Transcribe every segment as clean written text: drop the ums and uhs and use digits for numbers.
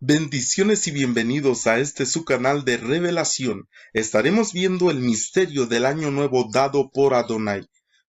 Bendiciones y bienvenidos a este su canal de revelación. Estaremos viendo el misterio del año nuevo dado por Adonai,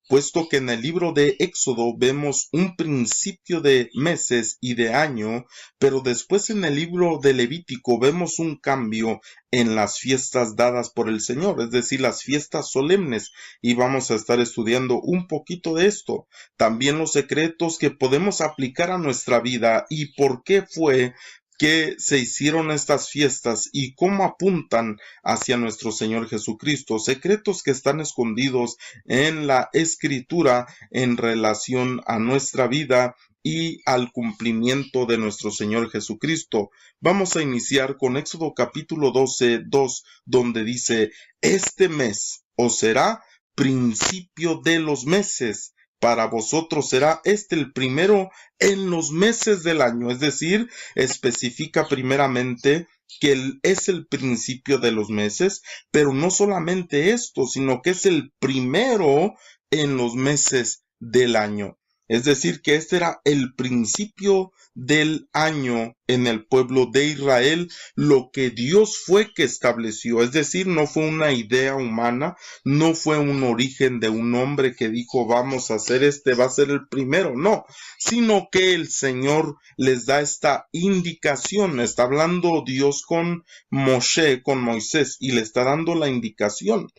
puesto que en el libro de Éxodo vemos un principio de meses y de año, pero después en el libro de Levítico vemos un cambio en las fiestas dadas por el Señor, es decir, las fiestas solemnes, y vamos a estar estudiando un poquito de esto. También los secretos que podemos aplicar a nuestra vida y por qué fue que se hicieron estas fiestas y cómo apuntan hacia nuestro Señor Jesucristo, secretos que están escondidos en la Escritura en relación a nuestra vida y al cumplimiento de nuestro Señor Jesucristo. Vamos a iniciar con Éxodo capítulo 12, 2, donde dice: este mes os será principio de los meses. Para vosotros será este el primero en los meses del año, es decir, especifica primeramente que es el principio de los meses, pero no solamente esto, sino que es el primero en los meses del año. Es decir, que este era el principio del año en el pueblo de Israel, lo que Dios fue que estableció. Es decir, no fue una idea humana, no fue un origen de un hombre que dijo vamos a hacer va a ser el primero, no, sino que el Señor les da esta indicación. Está hablando Dios con Moshe, con Moisés, y le está dando la indicación.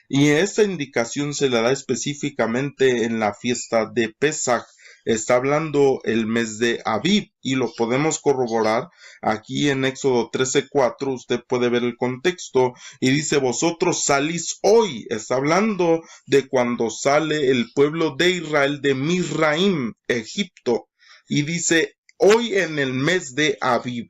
Y esta indicación se la da específicamente en la fiesta de Pesaj. Está hablando el mes de Abib y lo podemos corroborar aquí en Éxodo 13:4. Usted puede ver el contexto y dice: vosotros salís hoy. Está hablando de cuando sale el pueblo de Israel de Misraim, Egipto, y dice hoy en el mes de Abib.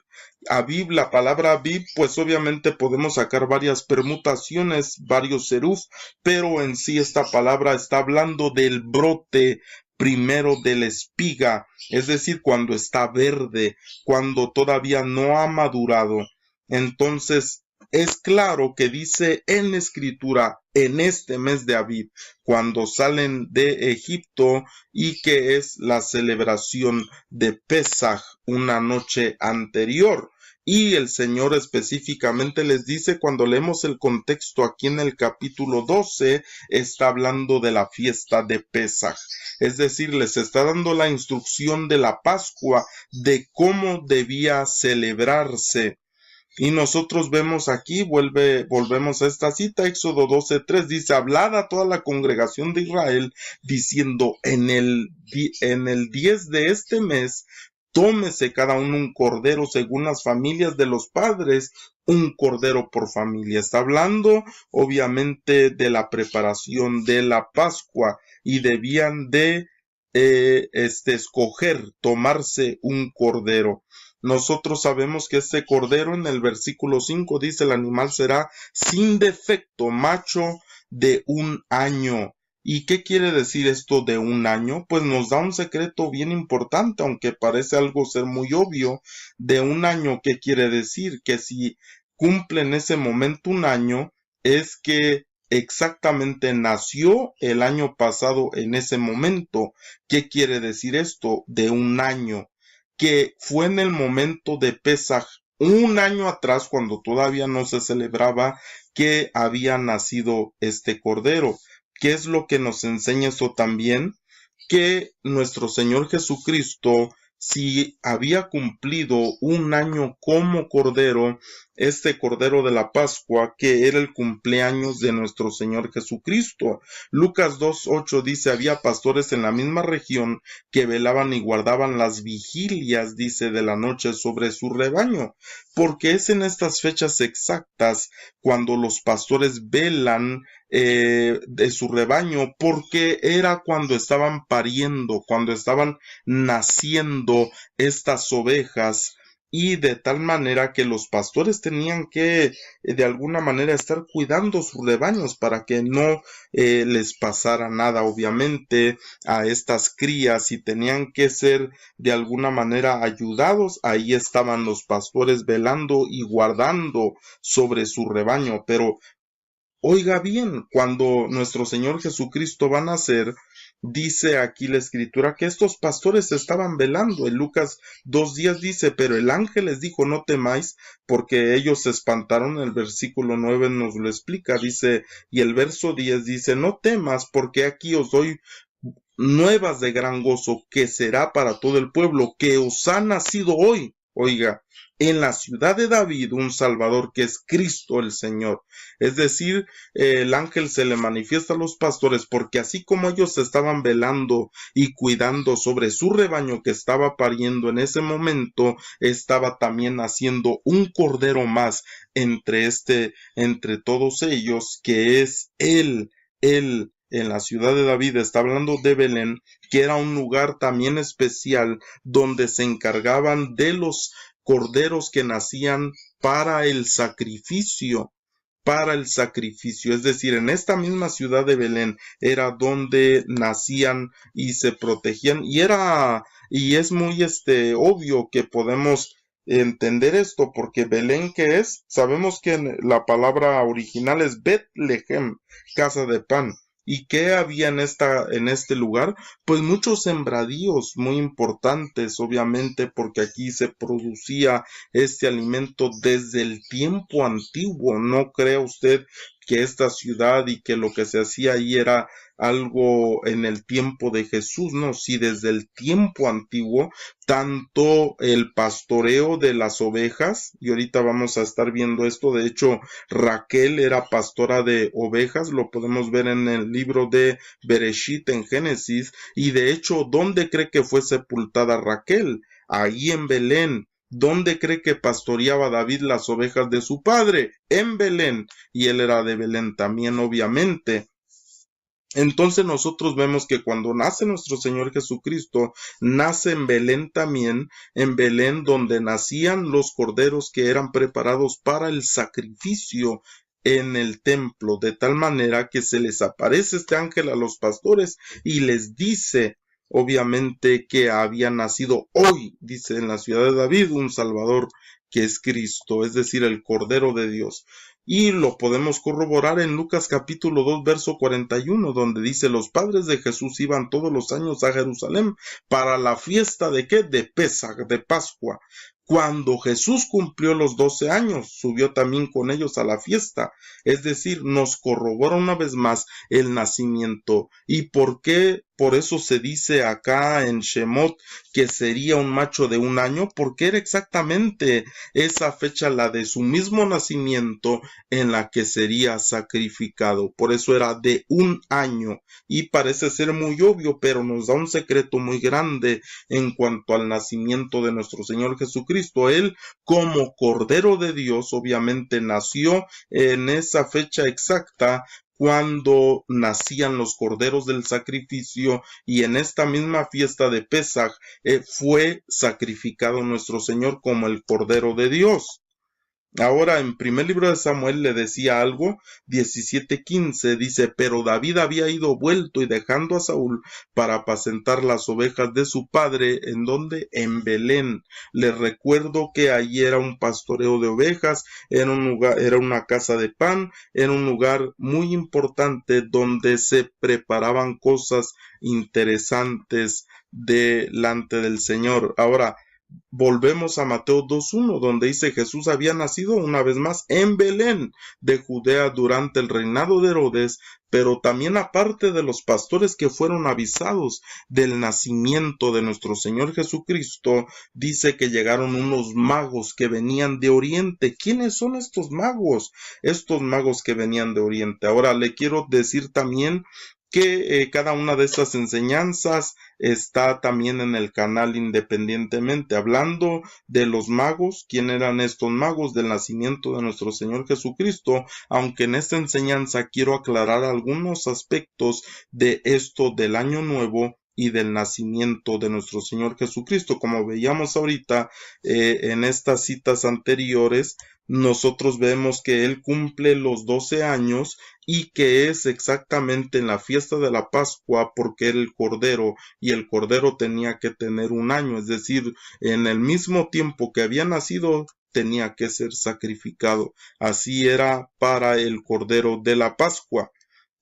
Abib, la palabra Abib, pues obviamente podemos sacar varias permutaciones, varios seruf, pero en sí esta palabra está hablando del brote primero de la espiga, es decir, cuando está verde, cuando todavía no ha madurado. Entonces, es claro que dice en la escritura, en este mes de Abib, cuando salen de Egipto, y que es la celebración de Pesaj, una noche anterior. Y el Señor específicamente les dice, cuando leemos el contexto aquí en el capítulo 12, está hablando de la fiesta de Pesaj. Es decir, les está dando la instrucción de la Pascua, de cómo debía celebrarse. Y nosotros vemos aquí, volvemos a esta cita, Éxodo 12:3, dice: hablad a toda la congregación de Israel, diciendo, en el 10 de este mes, tómese cada uno un cordero según las familias de los padres, un cordero por familia. Está hablando, obviamente, de la preparación de la Pascua, y debían de escoger, tomarse un cordero. Nosotros sabemos que este cordero, en el versículo 5 dice: el animal será sin defecto, macho de un año. ¿Y qué quiere decir esto de un año? Pues nos da un secreto bien importante, aunque parece algo ser muy obvio. De un año, ¿qué quiere decir? Que si cumple en ese momento un año, es que exactamente nació el año pasado en ese momento. ¿Qué quiere decir esto de un año? Que fue en el momento de Pesaj, un año atrás, cuando todavía no se celebraba, que había nacido este cordero. ¿Qué es lo que nos enseña eso también? Que nuestro Señor Jesucristo, si había cumplido un año como cordero, este cordero de la Pascua, que era el cumpleaños de nuestro Señor Jesucristo. Lucas 2:8 dice: había pastores en la misma región que velaban y guardaban las vigilias, dice, de la noche sobre su rebaño, porque es en estas fechas exactas cuando los pastores velan de su rebaño, porque era cuando estaban pariendo, cuando estaban naciendo estas ovejas, y de tal manera que los pastores tenían que de alguna manera estar cuidando sus rebaños para que no les pasara nada, obviamente, a estas crías, y tenían que ser de alguna manera ayudados. Ahí estaban los pastores velando y guardando sobre su rebaño. Pero oiga bien, cuando nuestro Señor Jesucristo va a nacer, Dice aquí la escritura que estos pastores estaban velando. En Lucas 2:10 dice, pero el ángel les dijo, no temáis, porque ellos se espantaron. El versículo 9 nos lo explica, dice, y el verso 10 dice, no temas, porque aquí os doy nuevas de gran gozo, que será para todo el pueblo, que os ha nacido hoy, oiga, en la ciudad de David, un Salvador, que es Cristo el Señor. Es decir, el ángel se le manifiesta a los pastores, porque así como ellos estaban velando y cuidando sobre su rebaño que estaba pariendo en ese momento, estaba también haciendo un cordero más entre todos ellos, que es él, en la ciudad de David. Está hablando de Belén, que era un lugar también especial donde se encargaban de los corderos que nacían para el sacrificio. Es decir, en esta misma ciudad de Belén era donde nacían y se protegían, y es muy obvio que podemos entender esto, porque Belén, ¿qué es? Sabemos que la palabra original es Betlehem, casa de pan. ¿Y qué había en este lugar? Pues muchos sembradíos muy importantes, obviamente, porque aquí se producía este alimento desde el tiempo antiguo. No crea usted que esta ciudad y que lo que se hacía ahí era algo en el tiempo de Jesús, no, sí, desde el tiempo antiguo, tanto el pastoreo de las ovejas, y ahorita vamos a estar viendo esto. De hecho, Raquel era pastora de ovejas, lo podemos ver en el libro de Bereshit en Génesis, y de hecho, ¿dónde cree que fue sepultada Raquel? Ahí en Belén. ¿Dónde cree que pastoreaba David las ovejas de su padre? En Belén. Y él era de Belén también, obviamente. Entonces nosotros vemos que cuando nace nuestro Señor Jesucristo, nace en Belén también, en Belén donde nacían los corderos que eran preparados para el sacrificio en el templo, de tal manera que se les aparece este ángel a los pastores y les dice, obviamente, que había nacido hoy, dice, en la ciudad de David, un Salvador, que es Cristo, es decir, el Cordero de Dios. Y lo podemos corroborar en Lucas capítulo 2 verso 41, donde dice, los padres de Jesús iban todos los años a Jerusalén para la fiesta de ¿qué? De Pesaj, de Pascua. Cuando Jesús cumplió los 12 años, subió también con ellos a la fiesta. Es decir, nos corrobora una vez más el nacimiento. ¿Y por qué? Por eso se dice acá en Shemot que sería un macho de 1 año, porque era exactamente esa fecha la de su mismo nacimiento en la que sería sacrificado. Por eso era de 1 año. Y parece ser muy obvio, pero nos da un secreto muy grande en cuanto al nacimiento de nuestro Señor Jesucristo. Él, como Cordero de Dios, obviamente nació en esa fecha exacta cuando nacían los corderos del sacrificio, y en esta misma fiesta de Pesaj fue sacrificado nuestro Señor como el Cordero de Dios. Ahora, en primer libro de Samuel le decía algo, 17:15, dice, pero David había ido vuelto y dejando a Saúl para apacentar las ovejas de su padre, ¿en donde? En Belén. Les recuerdo que allí era un pastoreo de ovejas, era una casa de pan, era un lugar muy importante donde se preparaban cosas interesantes delante del Señor. Ahora, volvemos a Mateo 2:1, donde dice Jesús había nacido una vez más en Belén de Judea durante el reinado de Herodes, pero también aparte de los pastores que fueron avisados del nacimiento de nuestro Señor Jesucristo, dice que llegaron unos magos que venían de Oriente. ¿Quiénes son estos magos? Estos magos que venían de Oriente. Ahora le quiero decir también que cada una de estas enseñanzas está también en el canal independientemente, hablando de los magos, quién eran estos magos, del nacimiento de nuestro Señor Jesucristo, aunque en esta enseñanza quiero aclarar algunos aspectos de esto del Año Nuevo y del nacimiento de nuestro Señor Jesucristo. Como veíamos ahorita en estas citas anteriores, nosotros vemos que Él cumple los 12 años y que es exactamente en la fiesta de la Pascua, porque era el Cordero y el Cordero tenía que tener 1 año, es decir, en el mismo tiempo que había nacido tenía que ser sacrificado. Así era para el Cordero de la Pascua.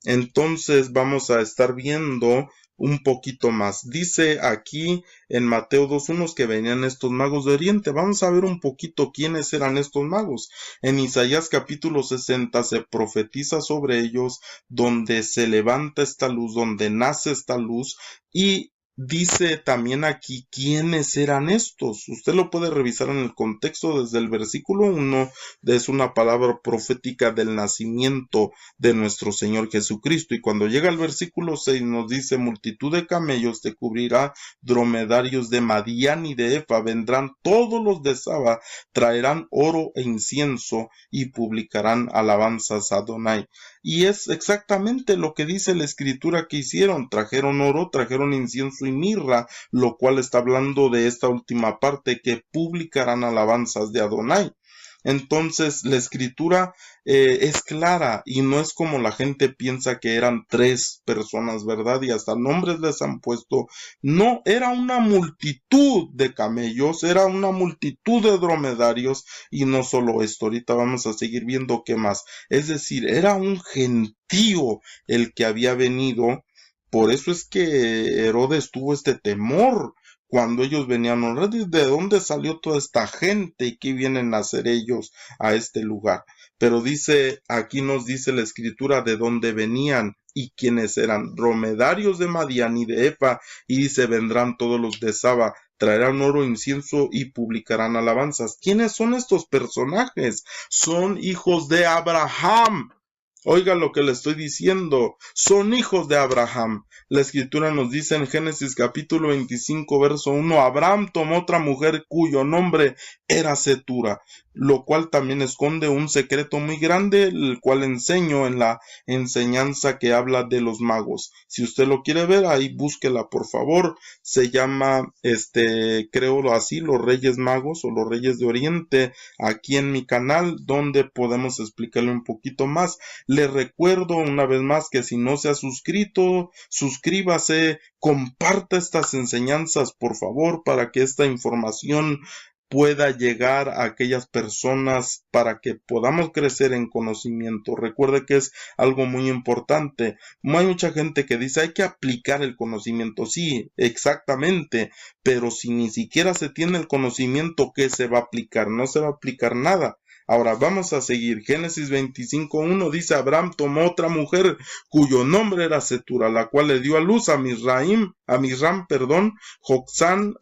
Entonces vamos a estar viendo un poquito más. Dice aquí en Mateo 2:1 que venían estos magos de Oriente. Vamos a ver un poquito quiénes eran estos magos. En Isaías capítulo 60 se profetiza sobre ellos, donde se levanta esta luz, donde nace esta luz, y dice también aquí quiénes eran estos. Usted lo puede revisar en el contexto desde el versículo 1, es una palabra profética del nacimiento de nuestro Señor Jesucristo, y cuando llega al versículo 6 nos dice: multitud de camellos te cubrirá, dromedarios de Madián y de Efa, vendrán todos los de Saba, traerán oro e incienso y publicarán alabanzas a Adonai. Y es exactamente lo que dice la escritura que hicieron: trajeron oro, trajeron incienso y mirra, lo cual está hablando de esta última parte, que publicarán alabanzas de Adonai. Entonces la escritura es clara, y no es como la gente piensa que eran 3 personas, ¿verdad? Y hasta nombres les han puesto. No, era una multitud de camellos, era una multitud de dromedarios, y no solo esto, ahorita vamos a seguir viendo qué más. Es decir, era un gentío el que había venido. Por eso es que Herodes tuvo este temor cuando ellos venían a orar. ¿De dónde salió toda esta gente y qué vienen a hacer ellos a este lugar? Pero dice, aquí nos dice la escritura de dónde venían y quiénes eran: dromedarios de Madián y de Efa, y dice: vendrán todos los de Saba, traerán oro, incienso y publicarán alabanzas. ¿Quiénes son estos personajes? Son hijos de Abraham. Oiga lo que le estoy diciendo, son hijos de Abraham. La escritura nos dice en Génesis capítulo 25 verso 1: Abraham tomó otra mujer cuyo nombre era Cetura, lo cual también esconde un secreto muy grande, el cual enseño en la enseñanza que habla de los magos. Si usted lo quiere ver, ahí búsquela por favor. Se llama, creo así, los Reyes Magos o los Reyes de Oriente, aquí en mi canal, donde podemos explicarle un poquito más. Le recuerdo una vez más que si no se ha suscrito, suscríbase, comparta estas enseñanzas por favor, para que esta información pueda llegar a aquellas personas, para que podamos crecer en conocimiento. Recuerde que es algo muy importante. Hay mucha gente que dice: hay que aplicar el conocimiento. Sí, exactamente, pero si ni siquiera se tiene el conocimiento, ¿qué se va a aplicar? No se va a aplicar nada. Ahora vamos a seguir. Génesis 25:1 dice: Abraham tomó otra mujer cuyo nombre era Cetura, la cual le dio a luz a Mizram, Jocsán,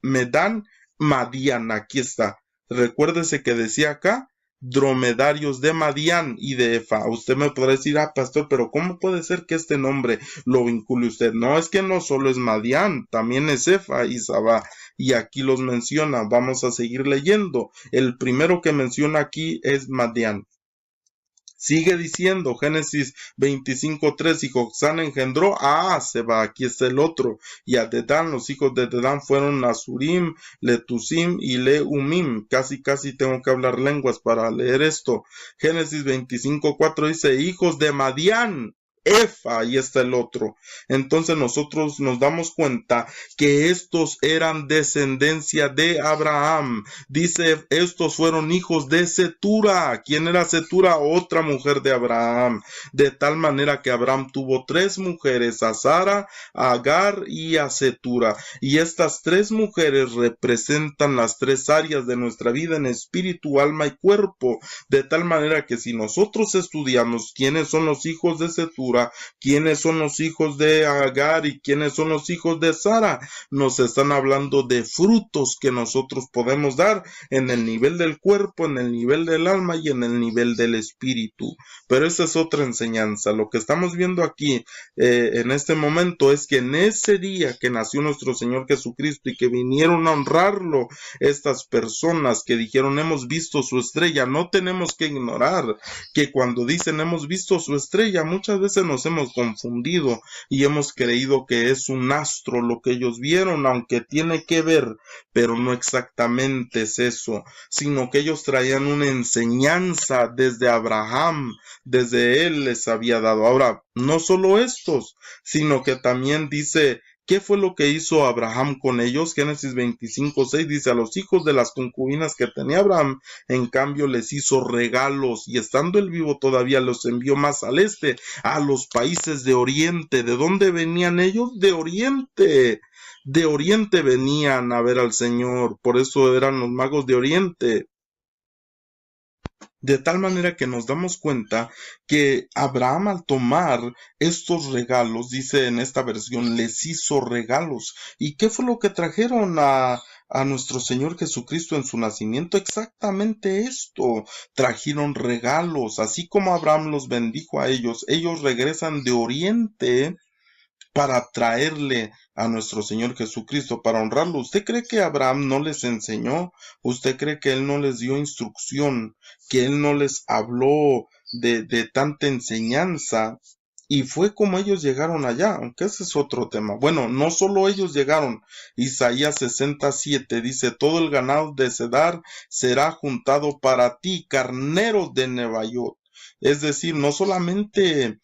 Medán, Madián. Aquí está. Recuérdese que decía acá: dromedarios de Madián y de Efa. Usted me podrá decir: pastor, pero ¿cómo puede ser que este nombre lo vincule usted? No, es que no solo es Madián, también es Efa y Sabá, y aquí los menciona. Vamos a seguir leyendo. El primero que menciona aquí es Madián. Sigue diciendo Génesis 25:3: y Jocsán engendró a Seba. Aquí está el otro. Y a Dedán, los hijos de Dedán fueron Asurim, Letusim y Leumim. Casi tengo que hablar lenguas para leer esto. Génesis 25:4 dice: hijos de Madián, Efa, y está el otro. Entonces nosotros nos damos cuenta que estos eran descendencia de Abraham. Dice: estos fueron hijos de Cetura. ¿Quién era Cetura? Otra mujer de Abraham. De tal manera que Abraham tuvo 3 mujeres: a Sara, a Agar y a Cetura. Y estas 3 mujeres representan las 3 áreas de nuestra vida, en espíritu, alma y cuerpo. De tal manera que si nosotros estudiamos quiénes son los hijos de Cetura, quiénes son los hijos de Agar y quiénes son los hijos de Sara, nos están hablando de frutos que nosotros podemos dar en el nivel del cuerpo, en el nivel del alma y en el nivel del espíritu. Pero esa es otra enseñanza. Lo que estamos viendo aquí en este momento es que en ese día que nació nuestro Señor Jesucristo y que vinieron a honrarlo estas personas que dijeron: hemos visto su estrella, no tenemos que ignorar que cuando dicen hemos visto su estrella, muchas veces nos hemos confundido y hemos creído que es un astro lo que ellos vieron, aunque tiene que ver, pero no exactamente es eso, sino que ellos traían una enseñanza desde Abraham, desde él les había dado. Ahora, no solo estos, sino que también dice ¿Qué fue lo que hizo Abraham con ellos? Génesis 25:6 dice, a los hijos de las concubinas que tenía Abraham, en cambio les hizo regalos, y estando él vivo todavía los envió más al este, a los países de Oriente. ¿De dónde venían ellos? De Oriente. De Oriente venían a ver al Señor, por eso eran los magos de Oriente. De tal manera que nos damos cuenta que Abraham, al tomar estos regalos, dice en esta versión, les hizo regalos. ¿Y qué fue lo que trajeron a nuestro Señor Jesucristo en su nacimiento? Exactamente esto. Trajeron regalos. Así como Abraham los bendijo a ellos regresan de Oriente para traerle a nuestro Señor Jesucristo, para honrarlo. ¿Usted cree que Abraham no les enseñó? ¿Usted cree que él no les dio instrucción? ¿Que él no les habló de tanta enseñanza? Y fue como ellos llegaron allá, aunque ese es otro tema. Bueno, no solo ellos llegaron. Isaías 67 dice, todo el ganado de Cedar será juntado para ti, carneros de Nebaiot. Es decir, no solamente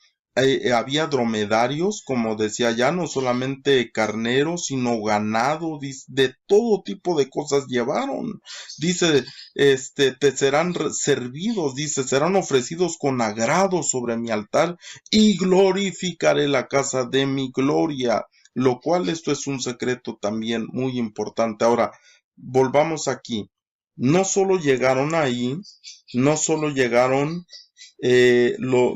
había dromedarios, como decía ya, no solamente carneros, sino ganado, de todo tipo de cosas llevaron. Dice, te serán servidos, dice, serán ofrecidos con agrado sobre mi altar y glorificaré la casa de mi gloria. Lo cual esto es un secreto también muy importante. Ahora, volvamos aquí. No solo llegaron ahí, no solo llegaron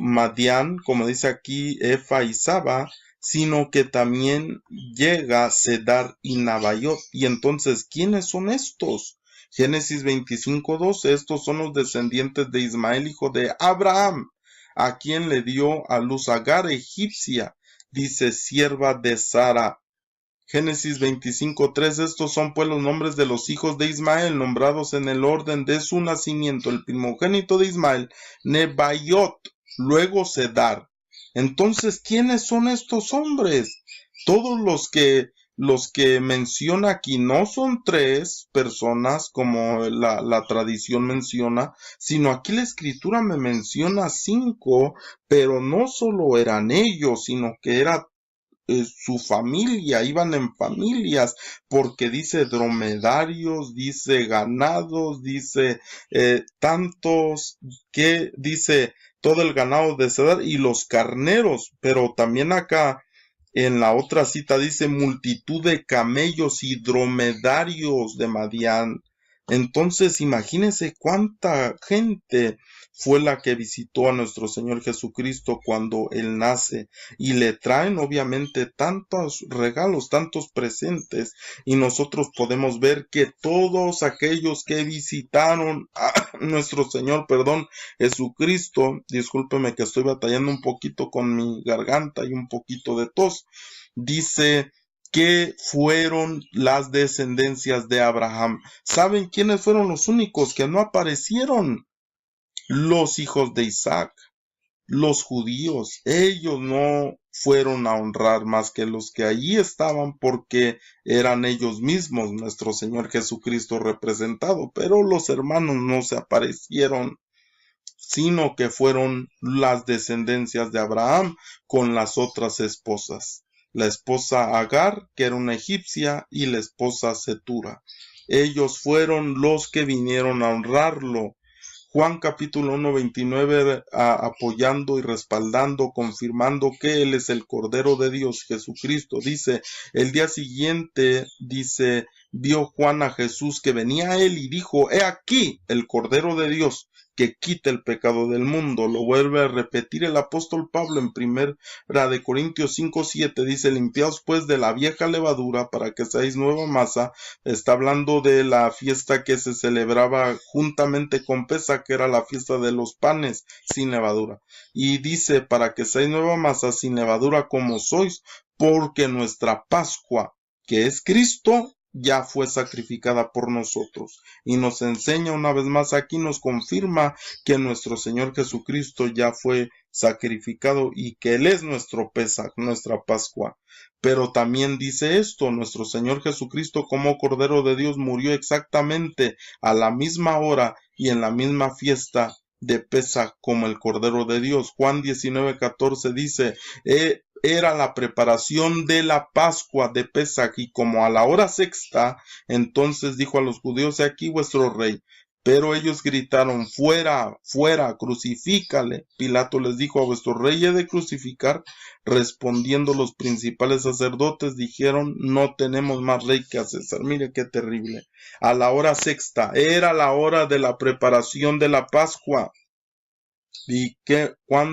Madián, como dice aquí, Efa y Saba, sino que también llega Cedar y Nebaiot. Y entonces, ¿quiénes son estos? Génesis 25:12, estos son los descendientes de Ismael, hijo de Abraham, a quien le dio a luz Agar, egipcia, dice, sierva de Sara. Génesis 25:3, estos son pues los nombres de los hijos de Ismael, nombrados en el orden de su nacimiento. El primogénito de Ismael, Nebaiot, luego Cedar. Entonces, ¿quiénes son estos hombres? Todos los que menciona aquí no son tres personas como la tradición menciona, sino aquí la escritura me menciona 5, pero no solo eran ellos, sino que era su familia, iban en familias, porque dice dromedarios, dice ganados, dice tantos, que dice todo el ganado de Cedar y los carneros, pero también acá en la otra cita dice multitud de camellos y dromedarios de Madián. Entonces imagínense cuánta gente fue la que visitó a nuestro Señor Jesucristo cuando Él nace, y le traen obviamente tantos regalos, tantos presentes, y nosotros podemos ver que todos aquellos que visitaron a nuestro Señor, Jesucristo, discúlpeme que estoy batallando un poquito con mi garganta y un poquito de tos, dice que fueron las descendencias de Abraham. ¿Saben quiénes fueron los únicos que no aparecieron? Los hijos de Isaac, los judíos. Ellos no fueron a honrar más que los que allí estaban, porque eran ellos mismos nuestro Señor Jesucristo representado, pero los hermanos no se aparecieron, sino que fueron las descendencias de Abraham con las otras esposas. La esposa Agar, que era una egipcia, y la esposa Setura. Ellos fueron los que vinieron a honrarlo. Juan capítulo 1, 29, apoyando y respaldando, confirmando que Él es el Cordero de Dios, Jesucristo. Dice, el día siguiente, dice, vio Juan a Jesús que venía a él y dijo, he aquí el Cordero de Dios que quita el pecado del mundo. Lo vuelve a repetir el apóstol Pablo en 1 de Corintios 5:7, dice, limpiaos pues de la vieja levadura para que seáis nueva masa. Está hablando de la fiesta que se celebraba juntamente con Pesaj, que era la fiesta de los panes sin levadura. Y dice, para que seáis nueva masa sin levadura como sois, porque nuestra Pascua, que es Cristo, ya fue sacrificada por nosotros. Y nos enseña una vez más aquí, nos confirma que nuestro Señor Jesucristo ya fue sacrificado y que Él es nuestro Pesaj, nuestra Pascua. Pero también dice esto, nuestro Señor Jesucristo como Cordero de Dios murió exactamente a la misma hora y en la misma fiesta de Pesaj como el Cordero de Dios. Juan 19:14 dice, era la preparación de la Pascua de Pesaj, y como a la hora sexta, entonces dijo a los judíos: "He aquí vuestro rey". Pero ellos gritaron: "Fuera, fuera, crucifícale". Pilato les dijo: "¿A vuestro rey he de crucificar?". Respondiendo los principales sacerdotes, dijeron: "No tenemos más rey que a César". Mire qué terrible. A la hora sexta, era la hora de la preparación de la Pascua. ¿Y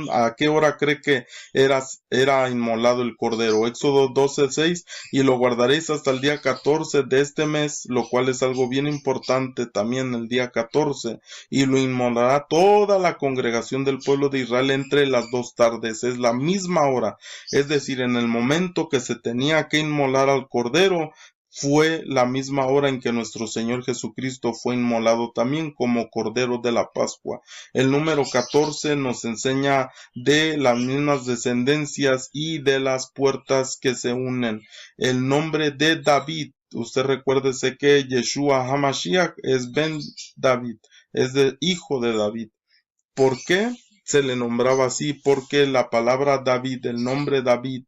a qué hora cree que era inmolado el cordero? Éxodo 12:6: "Y lo guardaréis hasta el día 14 de este mes", lo cual es algo bien importante también, el día 14, "y lo inmolará toda la congregación del pueblo de Israel entre las 2 tardes". Es la misma hora, es decir, en el momento que se tenía que inmolar al cordero, fue la misma hora en que nuestro Señor Jesucristo fue inmolado también como Cordero de la Pascua. El número 14 nos enseña de las mismas descendencias y de las puertas que se unen. El nombre de David, usted recuérdese que Yeshua HaMashiach es Ben David, es de hijo de David. ¿Por qué se le nombraba así? Porque la palabra David, el nombre David,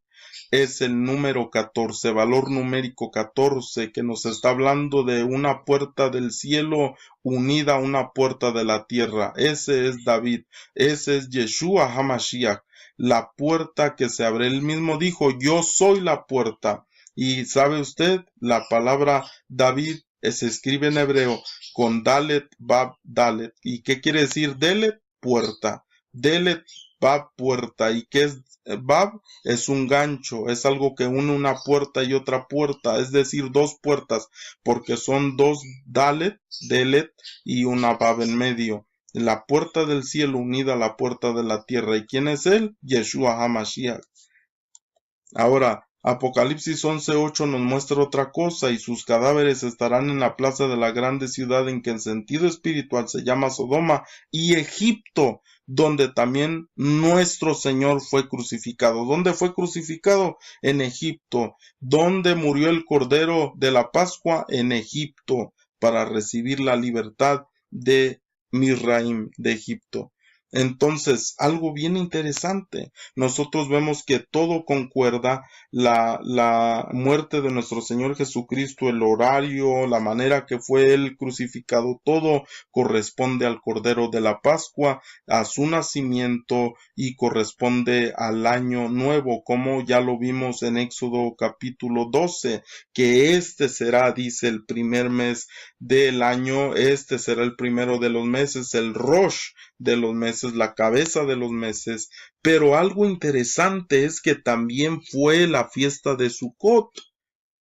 es el número 14, valor numérico 14, que nos está hablando de una puerta del cielo unida a una puerta de la tierra. Ese es David, ese es Yeshua HaMashiach, la puerta que se abre. Él mismo dijo: "Yo soy la puerta". Y sabe usted, la palabra David se escribe en hebreo con Dalet, Bab, Dalet. ¿Y qué quiere decir Delet? Puerta. Delet, Bab, puerta. ¿Y qué es Bab? Es un gancho, es algo que une una puerta y otra puerta, es decir, dos puertas, porque son dos Dalet, Delet, y una Bab en medio. La puerta del cielo unida a la puerta de la tierra. ¿Y quién es él? Yeshua HaMashiach. Ahora, Apocalipsis 11:8 nos muestra otra cosa: "Y sus cadáveres estarán en la plaza de la grande ciudad, en que en sentido espiritual se llama Sodoma y Egipto, donde también nuestro Señor fue crucificado". ¿Dónde fue crucificado? En Egipto. ¿Dónde murió el Cordero de la Pascua? En Egipto, para recibir la libertad de Misraim, de Egipto. Entonces, algo bien interesante, nosotros vemos que todo concuerda: la muerte de nuestro Señor Jesucristo, el horario, la manera que fue Él crucificado, todo corresponde al Cordero de la Pascua, a su nacimiento, y corresponde al año nuevo, como ya lo vimos en Éxodo capítulo 12, que este será, dice, el primer mes del año, este será el primero de los meses, el Rosh de los meses, la cabeza de los meses. Pero algo interesante es que también fue la fiesta de Sukkot.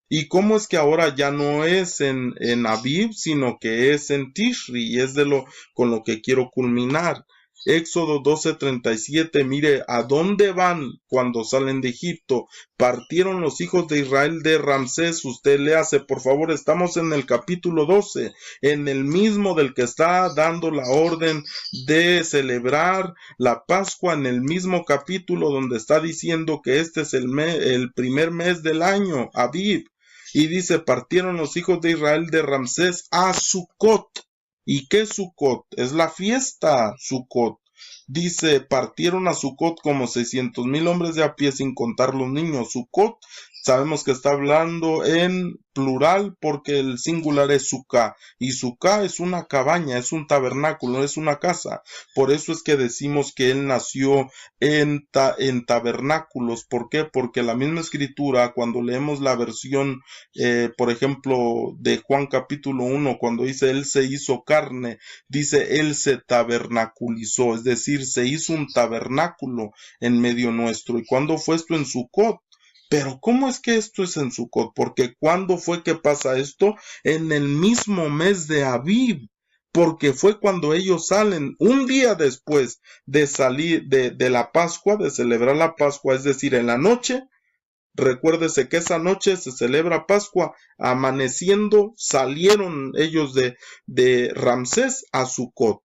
¿Y cómo es que ahora ya no es en Aviv, sino que es en Tishri? Y es con lo que quiero culminar. Éxodo 12:37, mire, ¿a dónde van cuando salen de Egipto? Partieron los hijos de Israel de Ramsés. Usted léase, por favor, estamos en el capítulo 12, en el mismo del que está dando la orden de celebrar la Pascua, en el mismo capítulo donde está diciendo que este es el primer mes del año, Aviv. Y dice: partieron los hijos de Israel de Ramsés a Sucot. ¿Y qué Sucot? Es la fiesta Sucot. Dice: partieron a Sucot como 600,000 hombres de a pie, sin contar los niños. Sucot, sabemos que está hablando en plural porque el singular es Suká, y Suká es una cabaña, es un tabernáculo, es una casa. Por eso es que decimos que él nació en tabernáculos. ¿Por qué? Porque la misma escritura, cuando leemos la versión, por ejemplo, de Juan capítulo 1, cuando dice él se hizo carne, dice él se tabernaculizó, es decir, se hizo un tabernáculo en medio nuestro. ¿Y cuándo fue esto? En Sucot. Pero ¿cómo es que esto es en Sucot? Porque ¿cuándo fue que pasa esto? En el mismo mes de Aviv, porque fue cuando ellos salen un día después de salir de la Pascua, de celebrar la Pascua, es decir, en la noche. Recuérdese que esa noche se celebra Pascua. Amaneciendo salieron ellos de Ramsés a Sucot,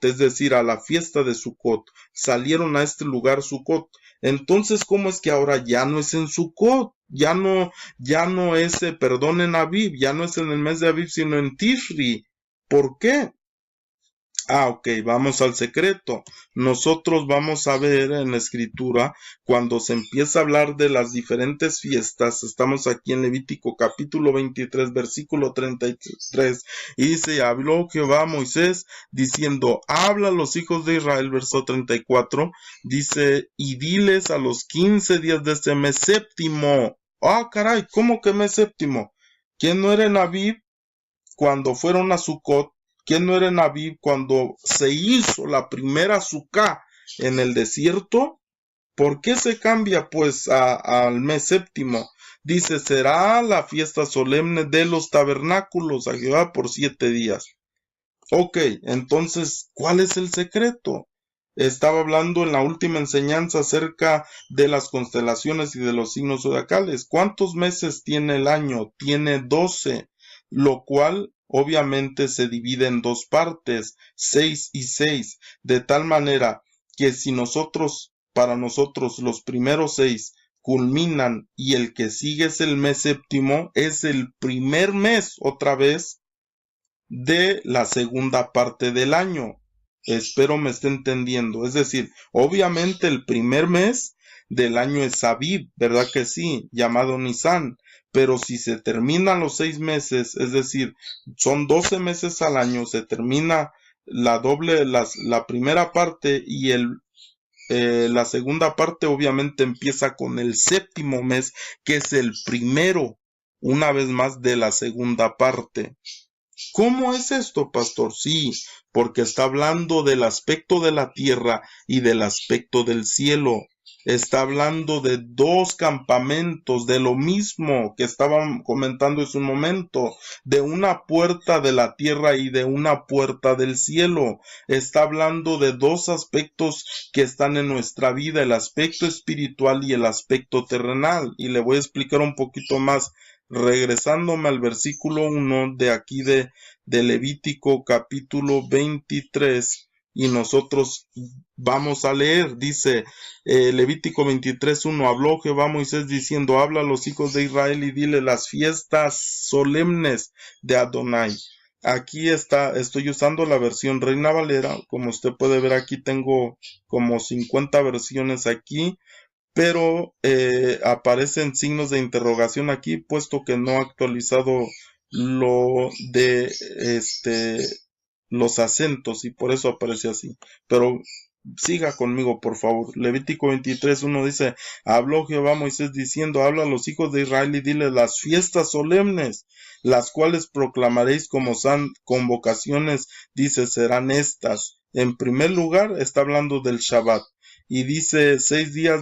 es decir, a la fiesta de Sucot. Salieron a este lugar Sucot. Entonces, ¿cómo es que ahora ya no es en Sucot? Ya no es, en Aviv, ya no es en el mes de Aviv, sino en Tishri. ¿Por qué? Ok, vamos al secreto. Nosotros vamos a ver en la escritura, cuando se empieza a hablar de las diferentes fiestas, estamos aquí en Levítico capítulo 23, versículo 33, y dice, habló Jehová a Moisés diciendo, habla a los hijos de Israel, verso 34, dice, y diles a los 15 días de este mes séptimo. Caray, ¿cómo que mes séptimo? ¿Quién no era en Abib cuando fueron a Sucot? ¿Quién no era en Abib cuando se hizo la primera Sucá en el desierto? ¿Por qué se cambia pues al mes séptimo? Dice, será la fiesta solemne de los tabernáculos a Jehová por 7 días. Ok, entonces, ¿cuál es el secreto? Estaba hablando en la última enseñanza acerca de las constelaciones y de los signos zodiacales. ¿Cuántos meses tiene el año? Tiene 12, lo cual obviamente se divide en dos partes, 6 y 6, de tal manera que si para nosotros los primeros 6 culminan y el que sigue es el mes séptimo, es el primer mes otra vez de la segunda parte del año. Espero me esté entendiendo. Es decir, obviamente el primer mes del año es Abib, ¿verdad que sí? Llamado Nisan. Pero si se terminan los 6 meses, es decir, son 12 meses al año, se termina la primera parte y la segunda parte obviamente empieza con el séptimo mes, que es el primero, una vez más, de la segunda parte. ¿Cómo es esto, pastor? Sí, porque está hablando del aspecto de la tierra y del aspecto del cielo. Está hablando de dos campamentos, de lo mismo que estaban comentando hace un momento, de una puerta de la tierra y de una puerta del cielo. Está hablando de dos aspectos que están en nuestra vida, el aspecto espiritual y el aspecto terrenal. Y le voy a explicar un poquito más, regresándome al versículo 1 de aquí de Levítico capítulo 23, y nosotros vamos a leer, dice Levítico 23:1, habló Jehová a Moisés diciendo, habla a los hijos de Israel y dile las fiestas solemnes de Adonai. Aquí estoy usando la versión Reina Valera, como usted puede ver aquí tengo como 50 versiones aquí, pero aparecen signos de interrogación aquí, puesto que no ha actualizado lo de los acentos y por eso aparece así. Pero siga conmigo, por favor. Levítico 23:1 dice, habló Jehová a Moisés diciendo, habla a los hijos de Israel y dile las fiestas solemnes, las cuales proclamaréis como convocaciones, dice, serán estas. En primer lugar, está hablando del Shabbat. Y dice, 6 días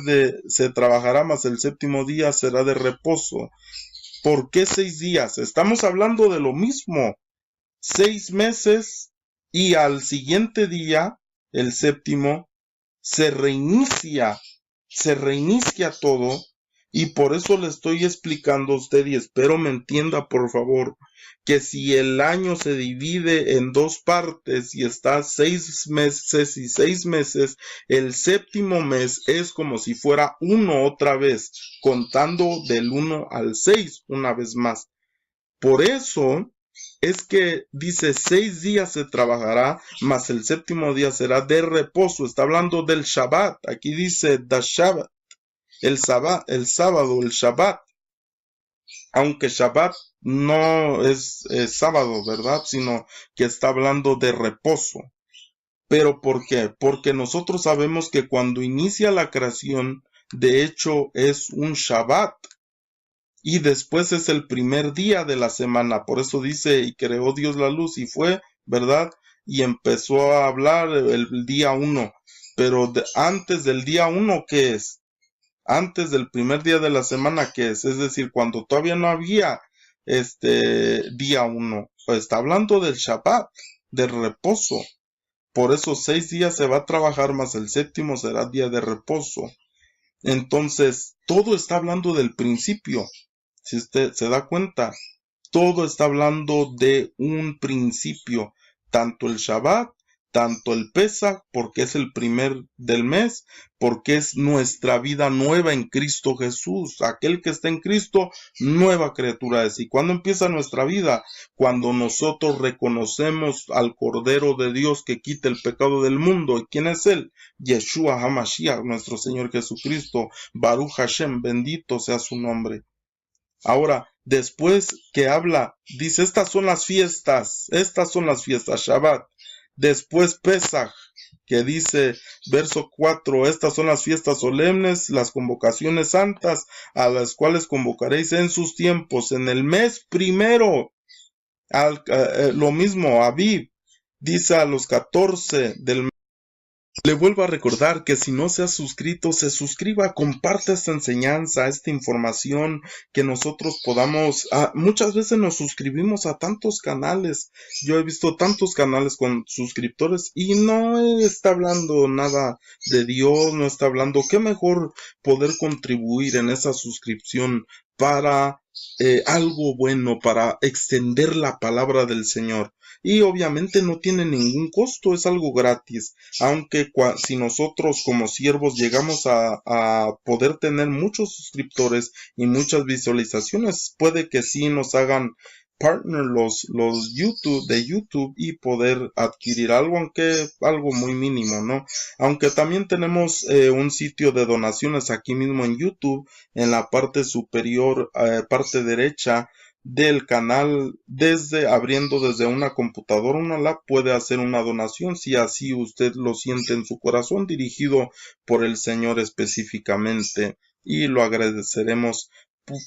se trabajará, mas el séptimo día será de reposo. ¿Por qué 6 días? Estamos hablando de lo mismo. 6 meses y al siguiente día, el séptimo, se reinicia todo, y por eso le estoy explicando a usted y espero me entienda por favor, que si el año se divide en dos partes y está 6 meses y 6 meses, el séptimo mes es como si fuera uno otra vez, contando del 1 al 6 una vez más. Por eso es que dice 6 días se trabajará, mas el séptimo día será de reposo. Está hablando del Shabbat. Aquí dice the Shabbat, el sábado, el Shabbat. Aunque Shabbat no es sábado, ¿verdad? Sino que está hablando de reposo. ¿Pero por qué? Porque nosotros sabemos que cuando inicia la creación, de hecho es un Shabbat. Y después es el primer día de la semana, por eso dice, y creó Dios la luz, y fue, ¿verdad? Y empezó a hablar el día 1, pero antes del día 1, ¿qué es? Antes del primer día de la semana, ¿qué es? Es decir, cuando todavía no había día 1, pues está hablando del Shabbat, del reposo. Por eso 6 días se va a trabajar, más el séptimo será día de reposo. Entonces, todo está hablando del principio. Si usted se da cuenta, todo está hablando de un principio, tanto el Shabbat, tanto el Pesaj, porque es el primer del mes, porque es nuestra vida nueva en Cristo Jesús. Aquel que está en Cristo, nueva criatura es. ¿Y cuándo empieza nuestra vida? Cuando nosotros reconocemos al Cordero de Dios que quita el pecado del mundo. ¿Y quién es Él? Yeshua HaMashiach, nuestro Señor Jesucristo. Baruch Hashem, bendito sea su nombre. Ahora, después que habla, dice, estas son las fiestas, Shabbat. Después Pesaj, que dice, verso 4, estas son las fiestas solemnes, las convocaciones santas, a las cuales convocaréis en sus tiempos, en el mes primero. Lo mismo, Aviv, dice a los 14 del mes. Le vuelvo a recordar que si no se ha suscrito, se suscriba, comparte esta enseñanza, esta información, que nosotros podamos, muchas veces nos suscribimos a tantos canales, yo he visto tantos canales con suscriptores y no está hablando nada de Dios, no está hablando, qué mejor poder contribuir en esa suscripción para algo bueno, para extender la palabra del Señor. Y obviamente no tiene ningún costo, es algo gratis, aunque si nosotros como siervos llegamos a poder tener muchos suscriptores y muchas visualizaciones, puede que sí nos hagan partner los de YouTube y poder adquirir algo, aunque algo muy mínimo, ¿no? Aunque también tenemos un sitio de donaciones aquí mismo en YouTube, en la parte superior, parte derecha del canal, abriendo desde una computadora, una lap, puede hacer una donación si así usted lo siente en su corazón, dirigido por el Señor específicamente, y lo agradeceremos,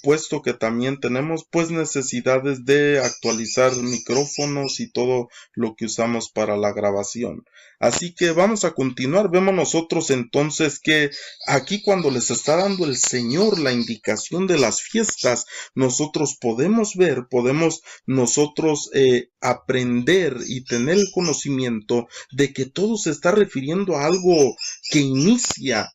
puesto que también tenemos pues necesidades de actualizar micrófonos y todo lo que usamos para la grabación. Así que vamos a continuar. Vemos nosotros entonces que aquí, cuando les está dando el Señor la indicación de las fiestas, nosotros podemos ver, podemos nosotros aprender y tener el conocimiento de que todo se está refiriendo a algo que inicia,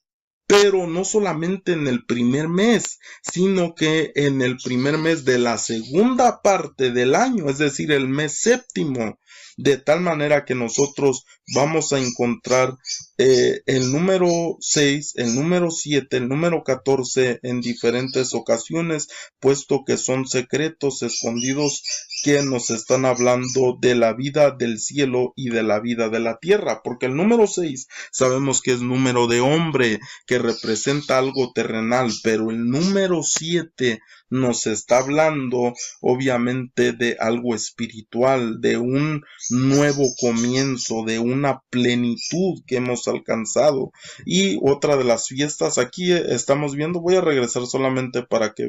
pero no solamente en el primer mes, sino que en el primer mes de la segunda parte del año, es decir, el mes séptimo, de tal manera que nosotros vamos a encontrar el número 6, el número 7, el número 14 en diferentes ocasiones, puesto que son secretos escondidos que nos están hablando de la vida del cielo y de la vida de la tierra, porque el número 6 sabemos que es número de hombre, que representa algo terrenal, pero el número 7 nos está hablando obviamente de algo espiritual, de un nuevo comienzo, de una plenitud que hemos alcanzado. Y otra de las fiestas, aquí estamos viendo, voy a regresar solamente para que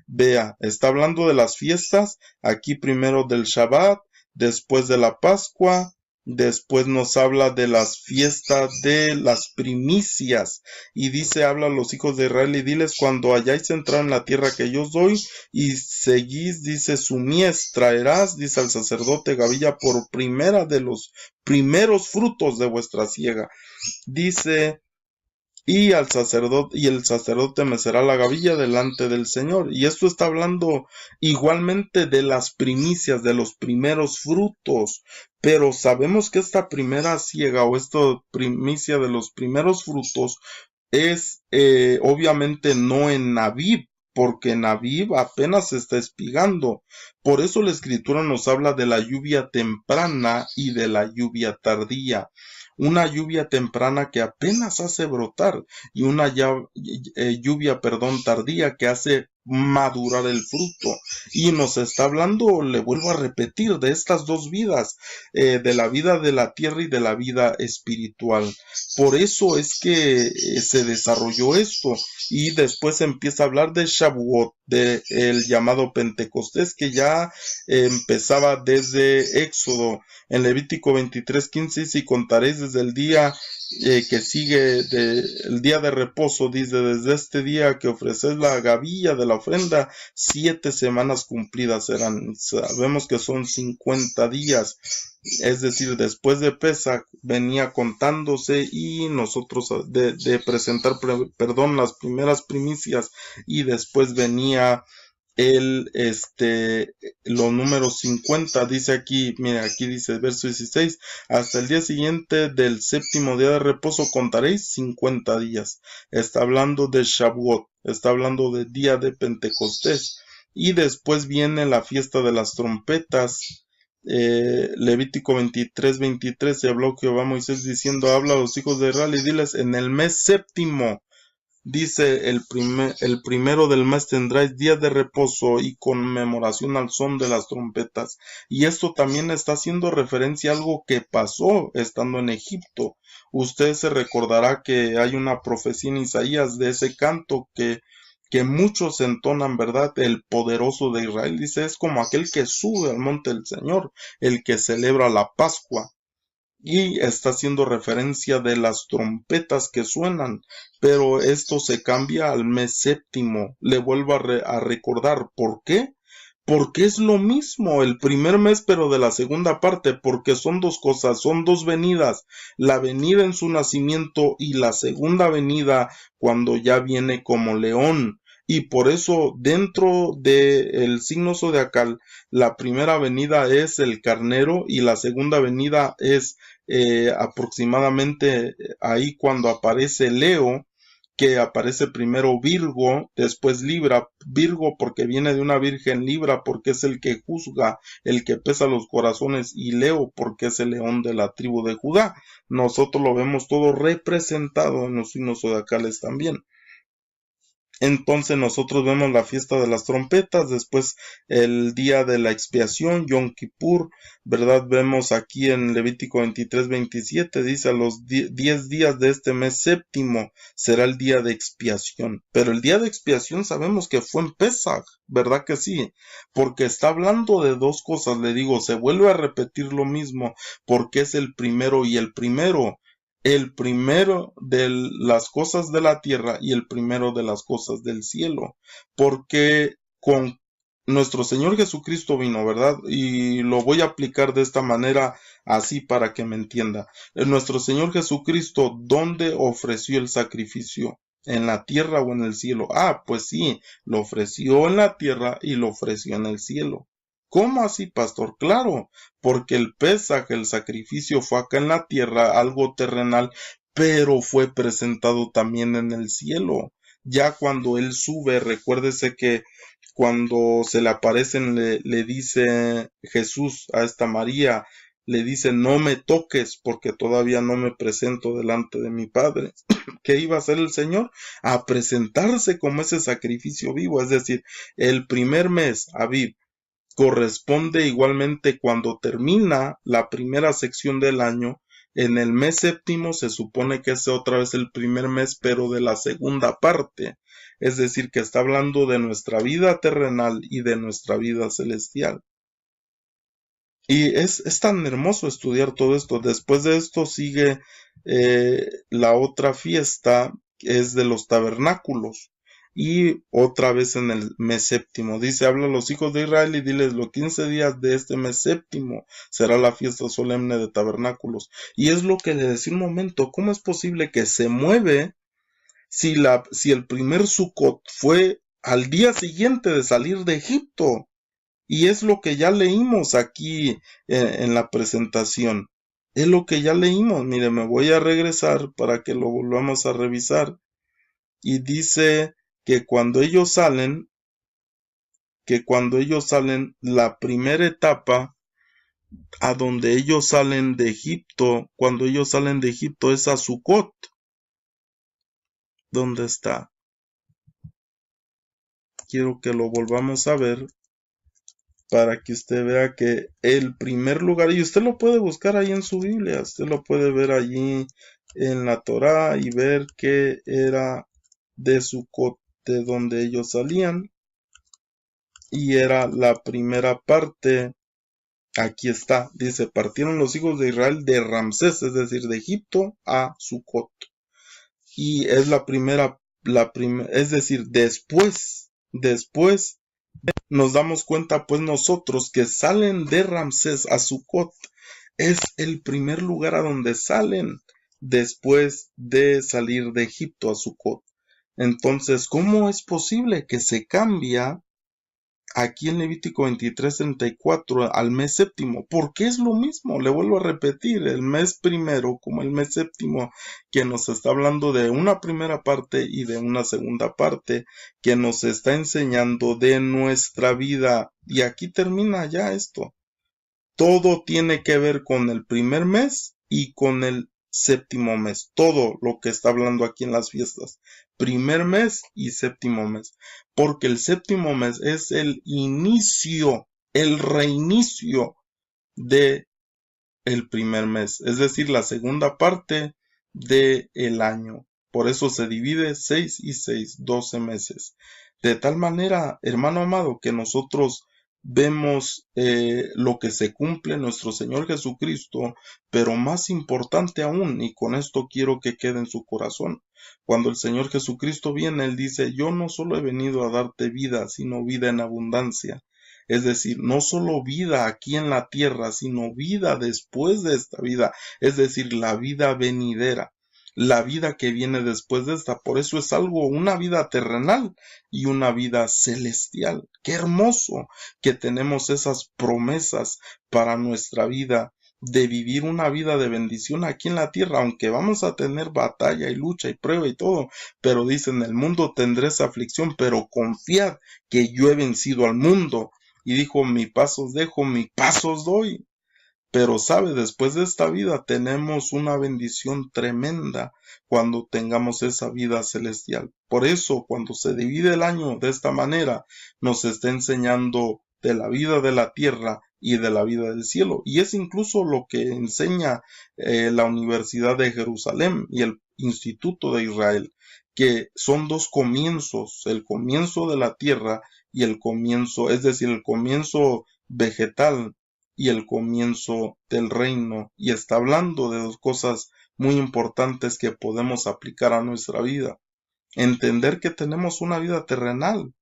vea, está hablando de las fiestas, aquí primero del Shabbat, después de la Pascua, después nos habla de las fiestas de las primicias, y dice, habla a los hijos de Israel y diles, cuando hayáis entrado en la tierra que yo os doy y seguís, dice, su mies traerás, dice al sacerdote gavilla por primera de los primeros frutos de vuestra siega, dice, y el sacerdote mecerá la gavilla delante del Señor. Y esto está hablando igualmente de las primicias, de los primeros frutos. Pero sabemos que esta primera siega o esta primicia de los primeros frutos es obviamente no en Aviv, porque en Aviv apenas se está espigando. Por eso la Escritura nos habla de la lluvia temprana y de la lluvia tardía. Una lluvia temprana que apenas hace brotar y una lluvia tardía que hace madurar el fruto. Y nos está hablando, le vuelvo a repetir, de estas dos vidas, de la vida de la tierra y de la vida espiritual. Por eso es que se desarrolló esto. Y después empieza a hablar de Shavuot, de el llamado Pentecostés, que ya empezaba desde Éxodo. En Levítico 23:15, si contaréis desde el día que sigue, el día de reposo, dice, desde este día que ofreces la gavilla de la ofrenda, 7 semanas cumplidas serán. Sabemos que son 50 días. Es decir, después de Pesaj venía contándose y nosotros de presentar, las primeras primicias, y después venía los números 50, dice aquí, mira, aquí dice verso 16, hasta el día siguiente del séptimo día de reposo contaréis 50 días. Está hablando de Shavuot, está hablando del día de Pentecostés. Y después viene la fiesta de las trompetas. Levítico 23:23, y habló Jehová a Moisés diciendo, habla a los hijos de Israel y diles, en el mes séptimo, dice, el primero del mes tendráis día de reposo y conmemoración al son de las trompetas. Y esto también está haciendo referencia a algo que pasó estando en Egipto. Usted se recordará que hay una profecía en Isaías de ese canto que muchos entonan, ¿verdad? El poderoso de Israel, dice, es como aquel que sube al monte del Señor, el que celebra la Pascua. Y está haciendo referencia de las trompetas que suenan, pero esto se cambia al mes séptimo. Le vuelvo a recordar, ¿por qué? Porque es lo mismo el primer mes, pero de la segunda parte, porque son dos cosas, son dos venidas, la venida en su nacimiento y la segunda venida cuando ya viene como león. Y por eso dentro del signo zodiacal, la primera venida es el carnero y la segunda venida es aproximadamente ahí cuando aparece Leo, que aparece primero Virgo, después Libra, Virgo porque viene de una virgen, Libra porque es el que juzga, el que pesa los corazones, y Leo porque es el león de la tribu de Judá. Nosotros lo vemos todo representado en los signos zodiacales también. Entonces nosotros vemos la fiesta de las trompetas, después el día de la expiación, Yom Kippur, ¿verdad? Vemos aquí en Levítico 23:27, dice, a los 10 días de este mes séptimo será el día de expiación. Pero el día de expiación sabemos que fue en Pesaj, ¿verdad que sí? Porque está hablando de dos cosas, le digo, se vuelve a repetir lo mismo, porque es el primero y el primero de las cosas de la tierra y el primero de las cosas del cielo, porque con nuestro Señor Jesucristo vino, ¿verdad? Y lo voy a aplicar de esta manera así para que me entienda. Nuestro Señor Jesucristo, ¿dónde ofreció el sacrificio? ¿En la tierra o en el cielo? Ah, pues sí, lo ofreció en la tierra y lo ofreció en el cielo. ¿Cómo así, pastor? Claro, porque el pesaje, el sacrificio fue acá en la tierra, algo terrenal, pero fue presentado también en el cielo. Ya cuando él sube, recuérdese que cuando se le aparecen, le dice Jesús a esta María, le dice, no me toques porque todavía no me presento delante de mi Padre. ¿Qué iba a hacer el Señor? A presentarse como ese sacrificio vivo, es decir, el primer mes, Aviv, corresponde igualmente cuando termina la primera sección del año. En el mes séptimo se supone que es otra vez el primer mes, pero de la segunda parte. Es decir, que está hablando de nuestra vida terrenal y de nuestra vida celestial. Y es tan hermoso estudiar todo esto. Después de esto sigue la otra fiesta, que es de los tabernáculos. Y otra vez en el mes séptimo. Dice, habla a los hijos de Israel y diles, los 15 días de este mes séptimo será la fiesta solemne de tabernáculos. Y es lo que le decía un momento, ¿cómo es posible que se mueve si el primer Sukkot fue al día siguiente de salir de Egipto? Y es lo que ya leímos aquí en la presentación. Es lo que ya leímos. Mire, me voy a regresar para que lo volvamos a revisar. Y dice que cuando ellos salen, la primera etapa a donde ellos salen de Egipto, cuando ellos salen de Egipto es a Sucot. ¿Dónde está? Quiero que lo volvamos a ver para que usted vea que el primer lugar, y usted lo puede buscar ahí en su Biblia, usted lo puede ver allí en la Torá y ver que era de Sucot, de donde ellos salían, y era la primera parte. Aquí está, dice, partieron los hijos de Israel de Ramsés, es decir, de Egipto a Sucot. Y es es decir, después nos damos cuenta pues nosotros que salen de Ramsés a Sucot. Es el primer lugar a donde salen después de salir de Egipto a Sucot. Entonces, ¿cómo es posible que se cambia aquí en Levítico 23:34 al mes séptimo, porque es lo mismo, le vuelvo a repetir, el mes primero como el mes séptimo, que nos está hablando de una primera parte y de una segunda parte, que nos está enseñando de nuestra vida. Y aquí termina ya esto. Todo tiene que ver con el primer mes y con el séptimo mes. Todo lo que está hablando aquí en las fiestas. Primer mes y séptimo mes. Porque el séptimo mes es el inicio, el reinicio de el primer mes. Es decir, la segunda parte del año. Por eso se divide 6 y 6, 12 meses. De tal manera, hermano amado, que nosotros vemos lo que se cumple en nuestro Señor Jesucristo, pero más importante aún, y con esto quiero que quede en su corazón, cuando el Señor Jesucristo viene, Él dice, yo no solo he venido a darte vida, sino vida en abundancia. Es decir, no solo vida aquí en la tierra, sino vida después de esta vida, es decir, la vida venidera, la vida que viene después de esta. Por eso es algo, una vida terrenal y una vida celestial. Qué hermoso que tenemos esas promesas para nuestra vida, de vivir una vida de bendición aquí en la tierra, aunque vamos a tener batalla y lucha y prueba y todo, pero dicen, en el mundo tendréis aflicción, pero confiad que yo he vencido al mundo. Y dijo, mi paz os dejo, mi paz os doy. Pero sabe, después de esta vida tenemos una bendición tremenda cuando tengamos esa vida celestial. Por eso, cuando se divide el año de esta manera, nos está enseñando de la vida de la tierra y de la vida del cielo. Y es incluso lo que enseña la Universidad de Jerusalén y el Instituto de Israel, que son dos comienzos, el comienzo de la tierra y el comienzo, es decir, el comienzo vegetal y el comienzo del reino, y está hablando de dos cosas muy importantes que podemos aplicar a nuestra vida. Entender que tenemos una vida terrenal,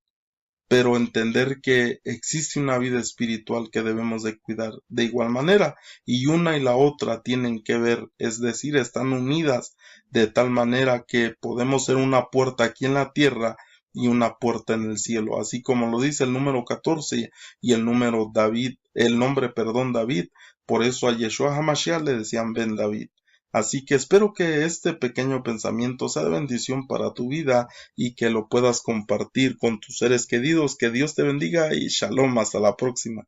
pero entender que existe una vida espiritual que debemos de cuidar de igual manera, y una y la otra tienen que ver, es decir, están unidas de tal manera que podemos ser una puerta aquí en la tierra y una puerta en el cielo, así como lo dice el número 14 y el número David, el nombre, perdón, David. Por eso a Yeshua HaMashiach le decían Ben David. Así que espero que este pequeño pensamiento sea de bendición para tu vida y que lo puedas compartir con tus seres queridos. Que Dios te bendiga y shalom, hasta la próxima.